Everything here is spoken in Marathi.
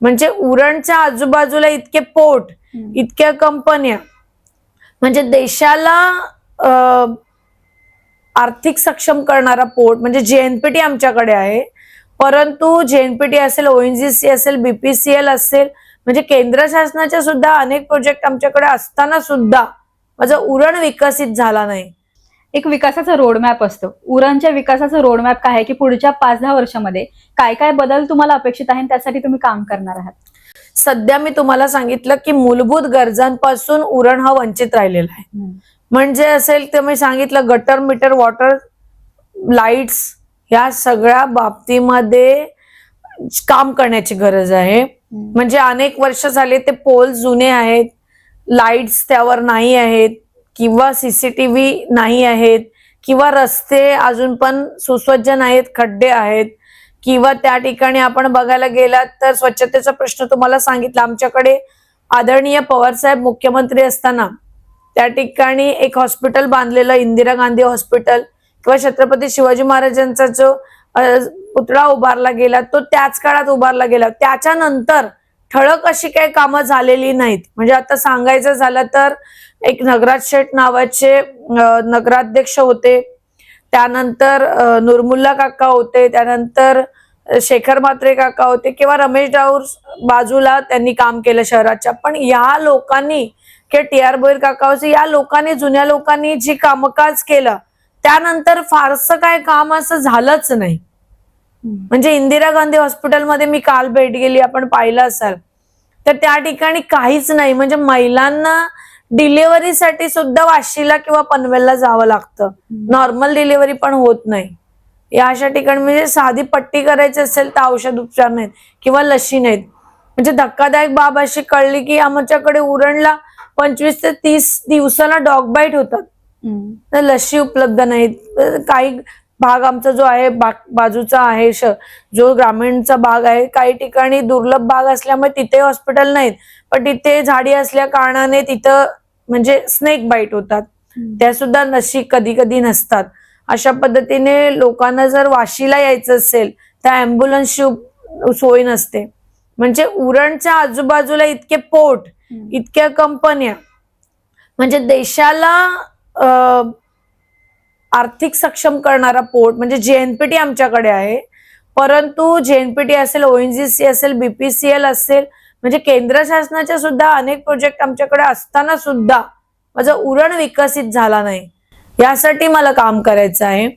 म्हणजे उरणच्या आजूबाजूला इतके पोर्ट, इतक्या कंपन्या, म्हणजे देशाला आर्थिक सक्षम करणारा पोर्ट म्हणजे जेएनपीटी आमच्याकडे आहे. परंतु जेएनपीटी असेल, ओएनजीसी असेल, बीपीसीएल असेल, म्हणजे केंद्र शासनाच्या सुद्धा अनेक प्रोजेक्ट आमच्याकडे असताना सुद्धा माझा उरण विकसित झाला नाही. एक विकासाचा रोडमॅप असतो. उरणच्या विकासाचा रोडमॅप काय आहे की पुढच्या 5-10 वर्षामध्ये काय काय बदल तुम्हाला अपेक्षित आहे त्यासाठी तुम्ही काम करणार आहात? सध्या मी तुम्हाला सांगितलं की मूलभूत गरजांपासून उरण हा वंचित राहिलेला आहे. म्हणजे असेल तर मी सांगितलं गटर, मीटर, वॉटर, लाईट्स या सगळ्या बाबतीमध्ये काम करण्याची गरज आहे. म्हणजे अनेक वर्ष झाले ते पोल जुने आहेत, लाईट्स त्यावर नाही आहेत, किंवा सीसीटीव्ही नाही आहेत, किंवा रस्ते अजून पण सुसज्ज नाहीत, खड्डे आहेत, किंवा त्या ठिकाणी आपण बघायला गेलात तर स्वच्छतेचा प्रश्न तुम्हाला सांगितला. आमच्याकडे आदरणीय पवार साहेब मुख्यमंत्री असताना त्या ठिकाणी एक हॉस्पिटल बांधलेलं, इंदिरा गांधी हॉस्पिटल, किंवा छत्रपती शिवाजी महाराजांचा जो पुतळा उभारला गेला तो त्याच काळात उभारला गेला. त्याच्यानंतर ठळक अशी काही कामं झालेली नाहीत. म्हणजे आता सांगायचं झालं तर एक नगराज शेठ नावाचे नगराध्यक्ष होते, त्यानंतर नुरमुल्ला काका होते, त्यानंतर शेखर म्हात्रे काका होते, किंवा रमेश डाऊर बाजूला त्यांनी काम केलं शहराच्या. पण या लोकांनी किंवा टी.आर. भोईर काका होते, या लोकांनी, जुन्या लोकांनी जी कामकाज केलं त्यानंतर फारसं काय काम असं झालंच नाही. म्हणजे इंदिरा गांधी हॉस्पिटलमध्ये मी काल भेट गेली, आपण पाहिलं असाल तर त्या ठिकाणी काहीच नाही. म्हणजे महिलांना डिलिव्हरीसाठी सुद्धा वाशीला किंवा पनवेलला जावं लागतं, नॉर्मल डिलिव्हरी पण होत नाही. या अशा ठिकाणी म्हणजे साधी पट्टी करायची असेल तर औषध उपचार नाहीत किंवा लशी नाहीत. म्हणजे धक्कादायक बाब अशी कळली की आमच्याकडे उरणला 25 ते 30 दिवसाला डॉग बाईट होतात, लशी उपलब्ध नाहीत. काही भाग आमचा जो आहे बाजूचा आहे, जो ग्रामीणचा भाग आहे, काही ठिकाणी दुर्लभ भाग असल्यामुळे तिथे हॉस्पिटल नाहीत, पण तिथे झाडी असल्या कारणाने तिथं म्हणजे स्नेक बाईट होतात, त्या सुद्धा लशी कधी कधी नसतात. अशा पद्धतीने लोकांना जर वाशीला यायचं असेल तर अँब्युलन्सची सोय नसते. म्हणजे उरणच्या आजूबाजूला इतके पोर्ट, इतक्या कंपन्या, म्हणजे देशाला आर्थिक सक्षम करणारा पोर्ट म्हणजे जेएनपीटी आमच्याकडे आहे. परंतु जेएनपीटी असेल, ओएनजीसी असेल, बीपीसीएल असेल, म्हणजे केंद्र शासनाच्या सुद्धा अनेक प्रोजेक्ट आमच्याकडे असताना सुद्धा माझा उरण विकसित झाला नाही. यासाठी मला काम करायचं आहे.